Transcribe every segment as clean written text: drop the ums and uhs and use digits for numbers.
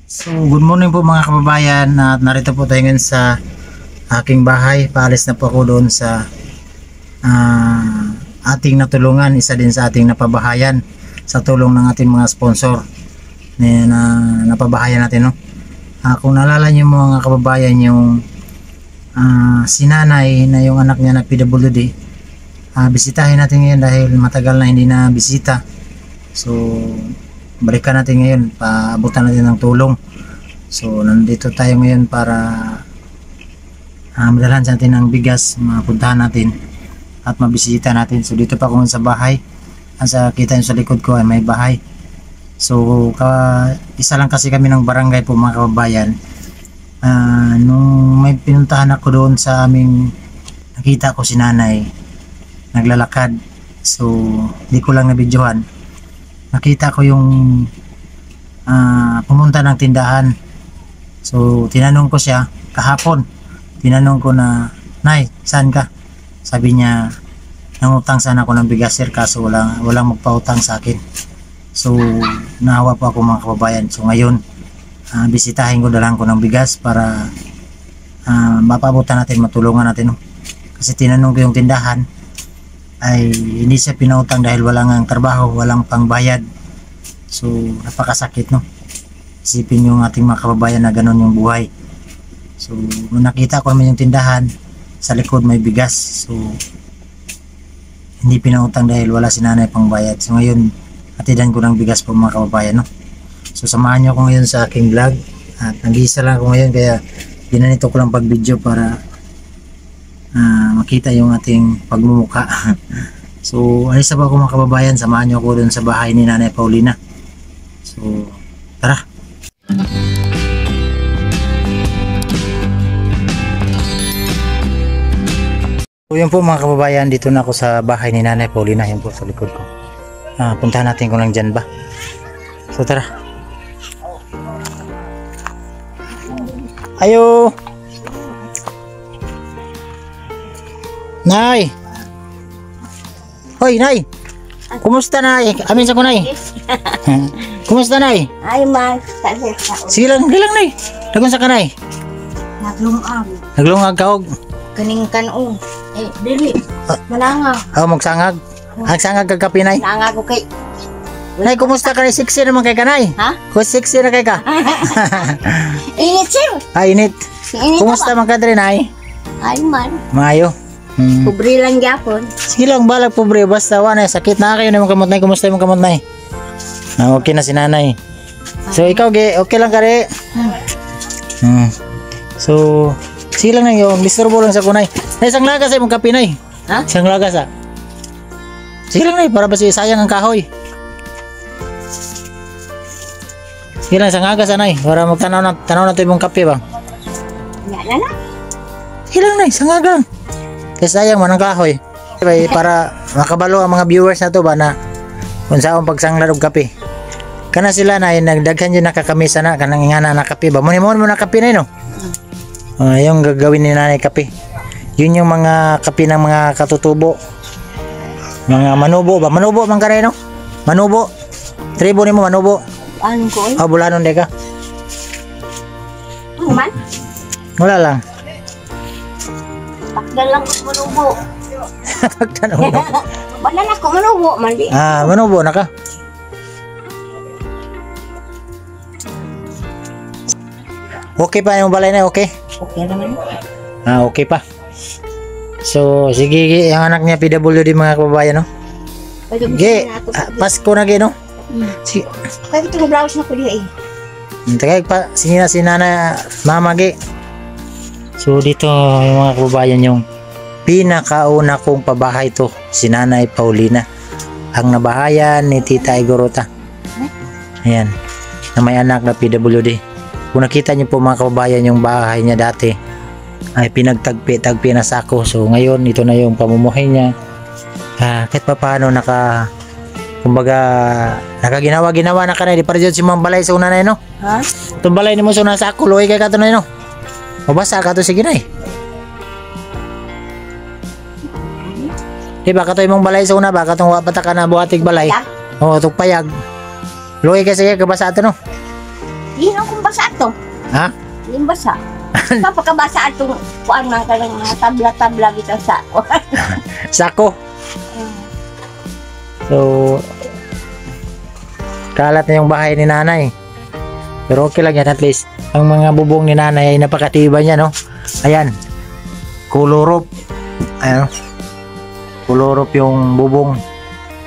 So, good morning po mga kababayan, at narito po tayo ngayon sa aking bahay. Paalis na po ako doon sa ating natulungan, isa din sa ating napabahayan sa tulong ng ating mga sponsor na napabahayan natin, no? Kung naalala niyo mga kababayan, yung si nanay na yung anak niya na PWD, bisitahin natin ngayon dahil matagal na hindi na bisita. So balikan natin ngayon, paabutan natin ng tulong. So nandito tayo ngayon para madalhan sa atin ng bigas, mapuntahan natin at mabisita natin. So dito pa ako sa bahay, sa kita nyo sa likod ko ay may bahay. So isa lang kasi kami ng barangay po mga kababayan. Nung may pinuntahan ako doon sa aming, nakita ko si nanay naglalakad. So di ko lang nabidyohan, nakita ko yung pumunta ng tindahan. So tinanong ko siya kahapon, tinanong ko na, "Nay, saan ka?" Sabi niya, "Nangutang sana ako ng bigas sir, kaso walang magpautang sa akin." So naawa po ako mga kababayan. So ngayon bisitahin ko, dalang ko ng bigas para mapabutan natin, matulungan natin, no? Kasi tinanong ko yung tindahan, ay hindi siya pinautang dahil wala ngang trabaho, walang pangbayad. So napakasakit, no? Isipin yung ating mga kababayan na ganun yung buhay. So nakita ko naman yung tindahan, sa likod may bigas. So hindi pinautang dahil wala si nanay pangbayad. So ngayon atidan ko ng bigas po mga kababayan, no? So samahan nyo ako ngayon sa aking vlog. At nag-iisa lang ako ngayon, kaya ginanito ko lang pag video para makita yung ating pagmumuka. So alis na po ako mga kababayan, samahan nyo ako dun sa bahay ni Nanay Paulina. So tara. So yun po mga kababayan, dito na ako sa bahay ni Nanay Paulina. Yun po sa likod ko. Puntahan natin kung nandyan ba. So tara. Ayo Nay. Hoy Nay, kumusta Nay? Amin sa ko Nay. Kumusta Nay? Ay, man. Sige lang Nay. Dagon sa kanay. Naglungag. Naglungag ka og Kaning kanong. Dili. Malanga. magsangag. Ang sangag kag kape Nay. Malanga ko kay. Nay, kumusta ka? Sexy naman kay kanay. Ha? Sexy na kay ka. Init sir. Init. Init Kumusta man ka dre Nay? Ay, man. Maayo. Pobre lang gyapon. Sige lang, balag pobre, basta wala sakit na kayo na mga kamot Nay. Kumusta yung kamot Nay? Okay na si nanay. So ikaw okay lang ka rin? So sige lang na yun, disturbo lang sa kunay. Nay, isang lagas ay mong kape Nay. Ha? Isang lagas Sige lang Nay, para ba sayang ang kahoy. Sige lang, isang lagas Nay, para magtanaw natin mong kape ba? Yan na. Sige lang Nay, isang lagas. Kasi sayang man ang kahoy. Para makabalo ang mga viewers na to ba na kung saan pagsanglar og kape. Kana sila na nagdaghan yun nakakamisa na kanang ingana na kape ba. Muni mo na kape na no. Yung gagawin ni nanay kape. Yun yung mga kape ng mga katutubo. Mga manubo ba? Manubo man ka rin, no? Manubo. Tribo ni mo manubo. Ano ko? Bulanon de ka. Ano man? Wala lang. Pakdal lang ko manubo. Pagtanong mo. Wala na ko manubo man di. Manubo na ka. Okay pa yung balay na, okay? Okay naman. Okay pa. So, sige, yung anak niya PWD mga kababayan, no? Sige, Pasko na no? Sige. Kaya ito blouse na ko diya Tagay pa, sige na si nana, mama, ge. So, dito yung mga kababayan, yung pinakauna kong pabahay to, si Nanay Paulina. Ang nabahayan ni Tita Igorota. Ayan, na may anak na PWD. Kung nakita niyo po mga kababayan yung bahay niya dati ay pinagtagpi na sako. So ngayon ito na yung pamumuhay niya. Kahit pa paano kumbaga nakaginawa na kanay di para dyan si mga balay sa una na no. Ha? Itong balay ni mo sa una sako luwi kay kato na no. Mabasa ka to sige na Di ba kato imong balay sa una ba katong wapata ka na buhatig balay. Oo, itong payag. Luwi kay sige kabasa ato no. Hindi akong basa to. Ha? Hindi basa. Kapagkabasa atong kuan man ka ng mga tabla-tabla kita sa kuan. Sako. So, kalat na yung bahay ni nanay. Pero okay lang yan, at least ang mga bubong ni nanay ay napakatibay niya, no? Ayan. Kulurop. Ayan. Kulurop yung bubong.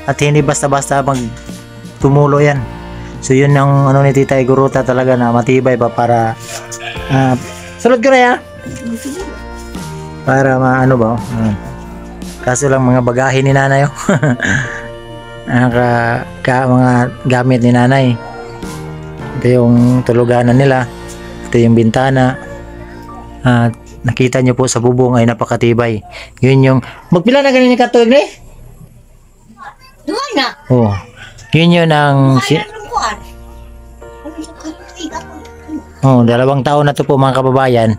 At hindi basta-basta mag tumulo yan. So yun ang ano ni Tita Iguruta talaga na matibay pa para sulod ko na ya. Para maano ba? Kaso lang mga bagahe ni nanay. Oh. Mga gamit ni nanay. Ito yung tuluganan nila. Ito yung bintana. At nakita nyo po sa bubong ay napakatibay. Yun yung magpila na ganun yung katuig na eh. Doon na. Oh. Yun yun ang Anong kuan? oh, 2 taon na to po mga kababayan.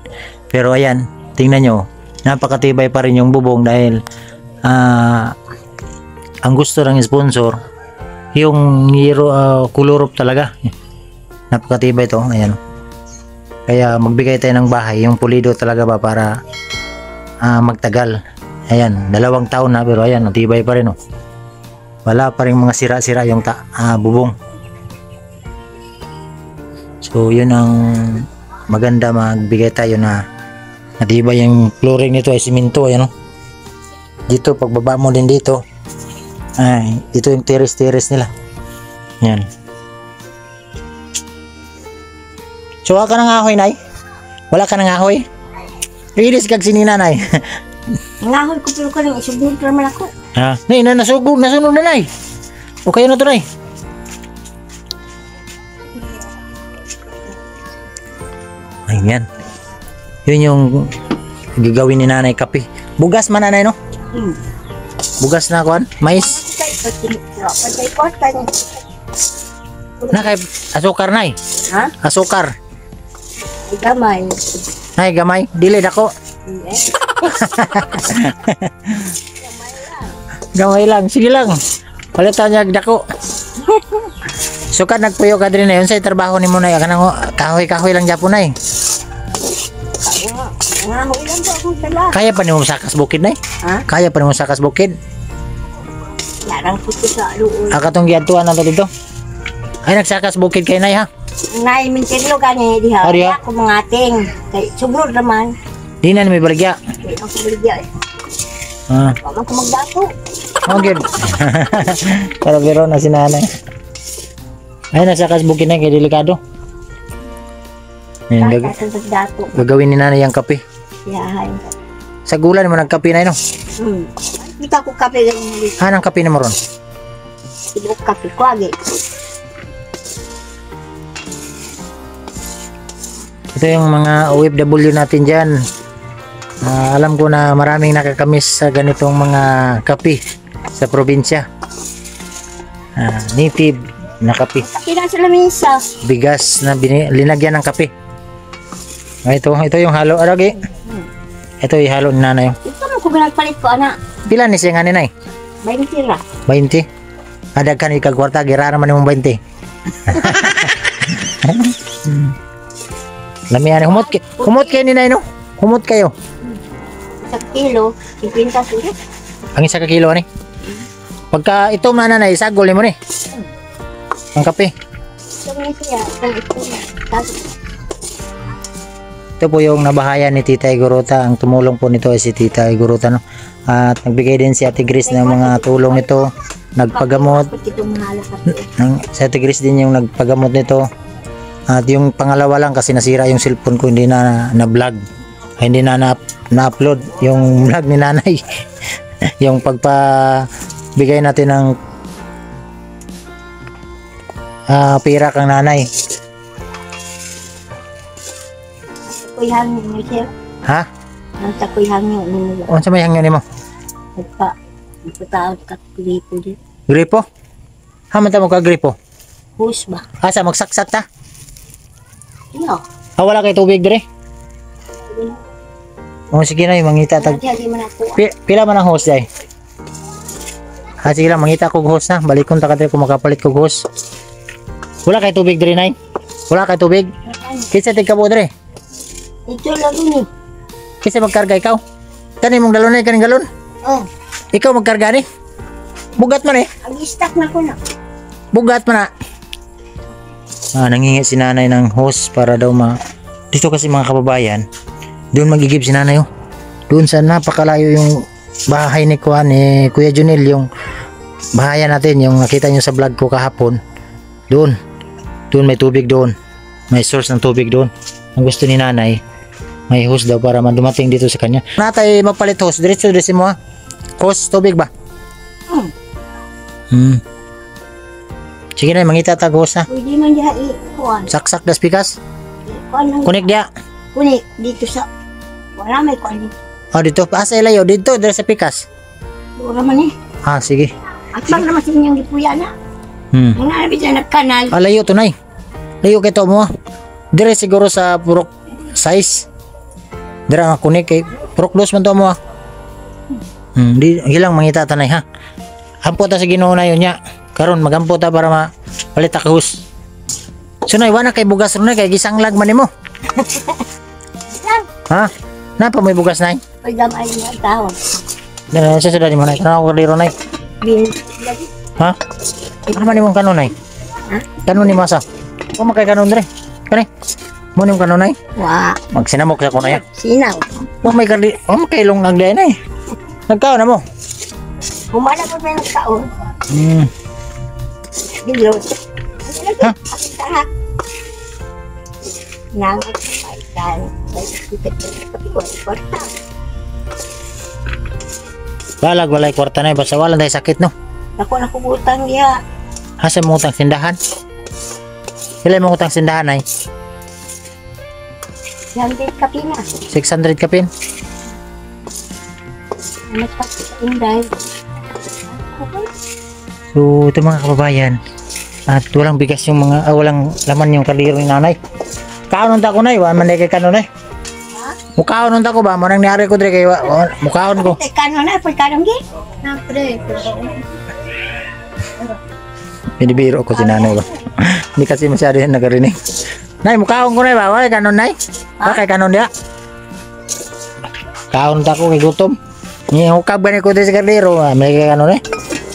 Pero ayan, tingnan nyo. Napakatibay pa rin yung bubong dahil ang gusto ng sponsor yung kulurop talaga. Napakatibay to. Ayan. Kaya magbigay tayo ng bahay, yung pulido talaga ba para magtagal. Ayan, 2 taon na pero ayan, tibay pa rin oh. Wala pa rin mga sira-sira yung bubong. So yun ang maganda, magbigay tayo na matibay yung flooring nito ay simento. Ayan oh. Dito pagbaba mo din dito ay dito yung terrace nila. Yan. So wala ka ng ahoy, nay? Wala ka ng ahoy? Ilis kag sininanay. Ngahoy ko pero ka nang isugod naman ako. Ha? Nay, nasunod na, nay. O kayo na to, nay. Ayan. Yun yung gagawin ni nanay kape. Bugas man, nanay, no? Bugas na, kuan? Mais? Na kay asukar, nay. Ha? Asukar. Gamay. Nay, gamay. Dili dako. Gamay lang. Sige lang. Palitan niya dako. Sukat nagpuyo ka din na yun sa trabaho ni mo na. Kahoy-kahoy lang dyan po na eh. Ngahoy lang po akong tala. Kaya pa ni mo sakas bukid na eh. Ha? Kaya pa ni mo sakas bukid. Yarang ko sa luon. Akatong giatuan na to dito. Ay, nagsakas bukid kay nay ha. Nay, mintirlo ka niya diha. Ari, ha? Ako mga ating. Kay subrod naman. Di na may baligya. Kay ako baligya. Ah. Wala ko magdato. Oh, good. Para biro na si nanay. Ay, nagsakas bukid na kay delikado. Ayan, Magdato. gagawin ni nanay ang kape. Yahay. Sa gulan mo nagkape na yun. Kita ko kape lang. Anong kape na mo ron? Ibuk kape ko agi. Ito yung mga OFW natin dyan. Alam ko na maraming nakakamiss sa ganitong mga kape sa probinsya. Native na kape. Kape na sa lamisa. Bigas na linagyan ng kape. Ito yung halo. Aragi. Ito yung halo ni nanay. Ito mo ko binagpalit ko, anak. Pila ni siya nga ni nay? 20 ra. 20. Adag ka ni kagwarta. Gira naman yung 20. Lamihan. Humot kayo ni nay, no? Humot kayo. Sa kilo, 50 sura. Ang isa ka kilo ni. Pagka ito man nanay, sagol mo ni. Ang kape. Ito na siya. Ito po yung nabahayan ni Tita Iguruta. Ang tumulong po nito ay si Tita Iguruta, no? At nagbigay din si Ate Gris ng mga tulong ito. Nagpagamot. Si Ate Gris din yung nagpagamot nito. At yung pangalawa lang kasi nasira yung cellphone ko, hindi na vlog. Hindi na na-upload yung vlog ni nanay. Yung pagpabigay natin ng pira kang nanay. Kuyang ni sir. Ha? Nasa kuyang ni mo. O sa may hangyan mo? Nagpataon ka gripo din. Gripo? Hamanta mo ka gripo? Hus ba? Asa magsaksak ta? Iyo. Wala kay tubig dire? O sige na, mangita tag. Di man ako. Pila man ang host day? Sige lang, mangita kog host na. Balikon ta kadre kung makapalit kog host. Wala kay tubig dire nay? Wala kay tubig. Kinsa tigkabo dre? Ito lang ini. Kinsa magkarga ikaw? Kani mong galon na kaning galon. Oh, Ikaw magkarga ni. Bugat man eh. ang istak na ko na. Bugat man na. Nangingi si nanay ng hose para daw dito kasi mga kababayan, doon magigib si nanay oh. Doon sa napakalayo yung bahay ni Kuya Junel, yung bahayan natin, yung nakita nyo sa vlog ko kahapon. Doon may tubig doon. May source ng tubig doon. Ang gusto ni nanay, may hose daw para dumating dito sa kanya. Natay mapalit hose, diretso mo ha. Hose, tubig ba? Sige na, mangita tag hose ha. Pwede man diha kuan. Saksak das pikas. Kuan lang. Kunik dia. Kunik dito sa wala may kuan dito. Oh, dito. Asa ilayo? Dito, dito sa pikas. Wala man eh. Ah, sige. At bang naman sa inyong gipuya na. Mga nabi dyan nagkanal. Ah, layo to, nay. Layo kito mo. Dire siguro sa purok size. Dire nga kunik kay purok dos man to mo. Di hilang mangita tanay ha. Ampo ta sa Ginoo na yun nya. Karon magampo ta para mapalit ta kahus. Sunay wala kay bugas ron kay gisanglag man nimo. Ha? Napa may bugas nay? Pag damay niya tawag. Dala sa sudan mo nay. Kana ko diro nay. Bin. Ha? Ano ni mong kanon nay? Ha? Kanon ni masa. Wa makay kanon dire. Kani. Mo ni mong kanon nay? Wa. Magsinamok sa kunay. Sinaw. Wa may kardi. Wa makay long nagday nay. Nagkaon na mo. Humana po may nagkaon. Bilog. Ha? Ha? Nangat kaitan. Balag walay kwarta na basta wala day sakit no. Ako na kubutang niya. Asa mo utang sindahan? Sila mo utang sindahan ay Yan din kapina. 600 kapin. Mas pag-inday. So ito mga kababayan, at walang bigas yung walang laman yung kaliro ni nanay. Kaon ta ko nay, wa man kay kanon eh. Mukaon ta ko ba, manang niari ko dire kay mukaon ko. Kano na, pagkanong gi? Na, pre. Binibiro ko si nanay ba. Hindi kasi masyado yan nagarinig. Nay, mukaon ko na ba? Wala kanon nay? Wala kay kanon dia? Kaon ta ko kay gutom. Ni hukab gani ko dire sa kaliro, may kay kanon eh.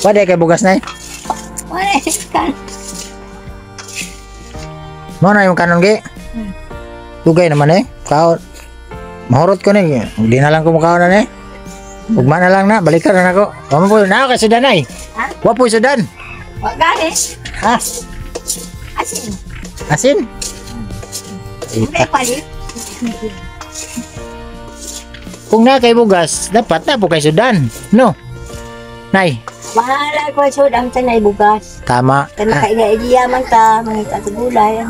Wala kay bugas nay. Wala, kan. Mo na yung kanon gi. Dugay naman eh. Kaon. Mahurot ko na eh. Hindi na lang ko mukhaon na eh. Ugma na lang na. Balikan na ako. Wala po. Na ka sudan ay. Ha? Wala po sudan. Wag gani. Ha? Asin. Asin? May palit. Kung na kay bugas, dapat na po kay sudan. No? Nay. Mahala ko so dam sa naibugas. Tama. Kana kay idea man ta, mangita sa gulay.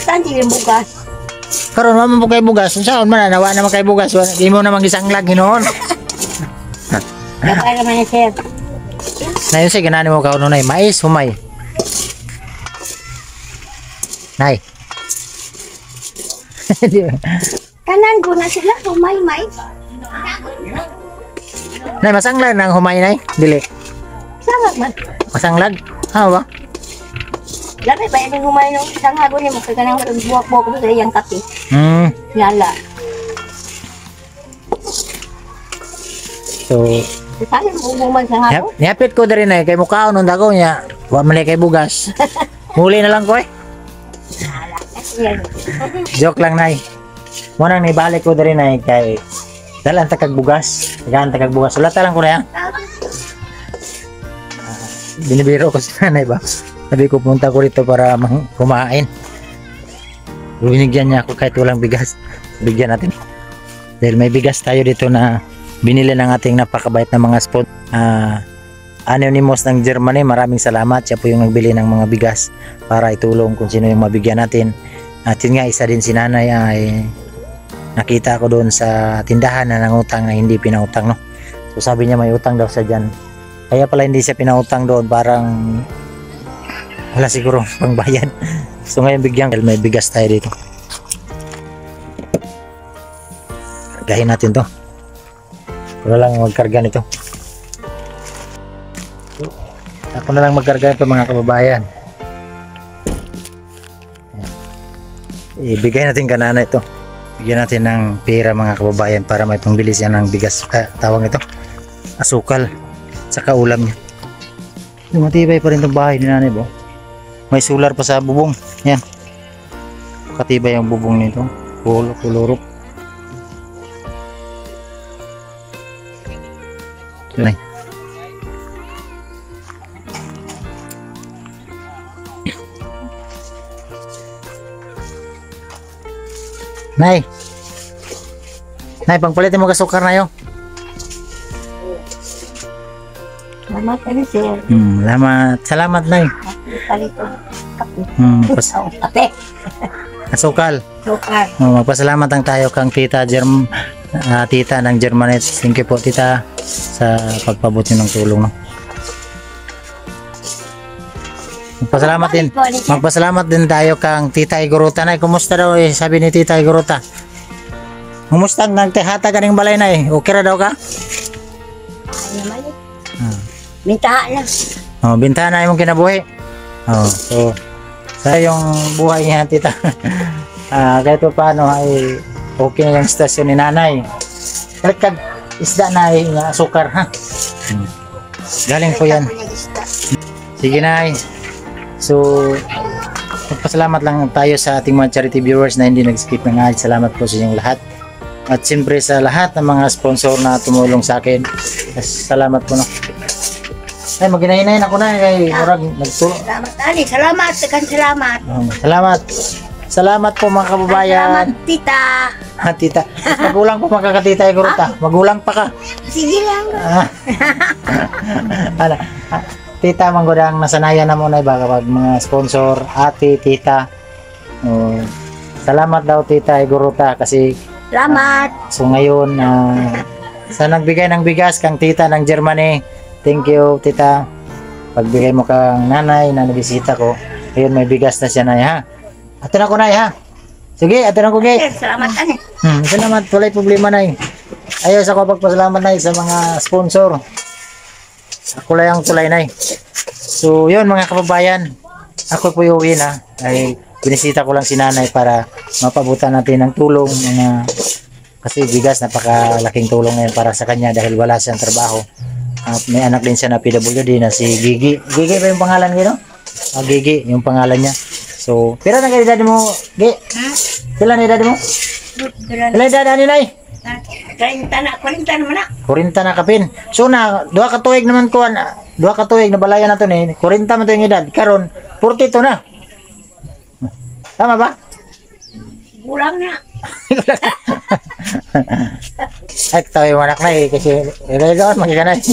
Tanti yung bugas. Karon mo po kay bugas. Saan man nawa naman kay bugas. Di mo naman isang lag hinoon. Kaya naman sir. Na yun siya ganani mo kauno nay. Mais, humay. Nay. Kanan ko na sila humay-may. Nay, masanglag ng humay nay. Dili. Sangat man. Masanglag. Ha ba? Labi ba yung humay nung isang hago niya mo kaya nang buwak-buwak mo sa iyang kape. Yala. So, Saan mo umuman sa hago? niapit ko dari na kay mukhaon nung dako niya. Wa man kay bugas. Huli na lang ko eh. Yan. Joke lang nay. Mo nang nibalik ko dari na kay dalan ta kag bugas. Dagan ta kag bugas. Ulat lang ko na yan. Binibiro ko si nanay ba. Sabi ko punta ko dito para kumain. Binigyan niya ako kahit walang bigas. Bigyan natin. Dahil may bigas tayo dito na binili ng ating napakabait na mga spot. Anonymous ng Germany, maraming salamat. Siya po yung nagbili ng mga bigas para itulong kung sino yung mabigyan natin. At yun nga, isa din si nanay ay nakita ko doon sa tindahan na nangutang na hindi pinautang. No? So sabi niya may utang daw sa dyan. Kaya pala hindi siya pinautang doon. Parang wala siguro pangbayad. So ngayon bigyan, may bigas tayo dito. Kargahin natin to. Wala lang magkarga nito. Ako na lang magkarga ito mga kababayan. ibigay natin ka nanay ito. Bigyan natin ng pera mga kababayan para may pangbili siya ng bigas, tawag ito, asukal, saka ulam niya. Matibay pa rin itong bahay ni nanay po. May solar pa sa bubong. Yan. Katibay ang bubong nito. Kulurok. Nay. Nay. Nay, pangpalitin mo kasukar na yun. Salamat kami sir. Salamat, Nay. Palito. Ate. Asukal. Sukar. Magpasalamat ang tayo kang tita tita ng Germanet. Thank you po tita sa pagpabot niyo ng tulong, no. Magpasalamat din tayo kang Tita Igorota. Nay, kumusta daw sabi ni Tita Igorota? Kumusta nagtihata ka ng balay na okay ra daw ka? Ay naman eh. Mintahan na. Bintahan na yung kinabuhi. So sa yung buhay niya tita. Kahit pa paano ay okay na yung stasyon ni nanay. Kahit isda na nga asukar ha. Galing po yan. Sige nay. So magpasalamat lang tayo sa ating mga charity viewers na hindi nag-skip ng ad. Salamat po sa inyong lahat. At siyempre sa lahat ng mga sponsor na tumulong sa akin. Salamat po, no. Ay, maghinahin ako na kay murag nagtulong. Salamat Ali, salamat, salamat. Salamat po mga kababayan. Salamat tita. Tita, magulang po makakatita Igorota. Magulang pa ka. Sige lang. Tita, manggodang nasanayan na muna baka pag mga sponsor, ate, tita. Salamat daw Tita Igorota kasi salamat. So ngayon sa nagbigay ng bigas kang tita ng Germany. Thank you tita. Pagbigay mo kang nanay na nabisita ko. Ayun may bigas na siya nay ha. Atin ako nay ha. Sige, atin ako gay. Salamat ani. Salamat, walay problema nay. Ayos ako pagpasalamat nay sa mga sponsor. Ako lang ang tulay nay. So yun mga kababayan, ako po uwi na. Ay binisita ko lang si nanay para mapabutan natin ng tulong kasi bigas napakalaking tulong na yun para sa kanya dahil wala siyang trabaho. At may anak din siya na PWD na si Gigi. Gigi ba yung pangalan niya, no? Gigi yung pangalan niya. So, pila na kayo daddy mo, Gi? Pila na daddy mo? Pila na daddy nay? 40 na. 40 na kapin. So na, duha ka tuig naman ko, duha ka tuig na balayan na to ni 40 man to yung edad. Karon 42 na. Tama ba? Kulang na. Ay, tayo yung anak na kasi doon magiganay.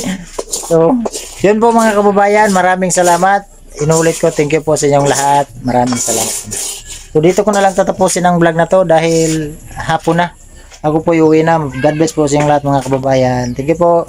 So, yun po mga kababayan, maraming salamat. Inulit ko, thank you po sa inyong lahat. Maraming salamat. So, dito ko na lang tatapusin ang vlog na to dahil hapon na. Ako po uwi na. God bless po sa inyong lahat mga kababayan. Thank you po.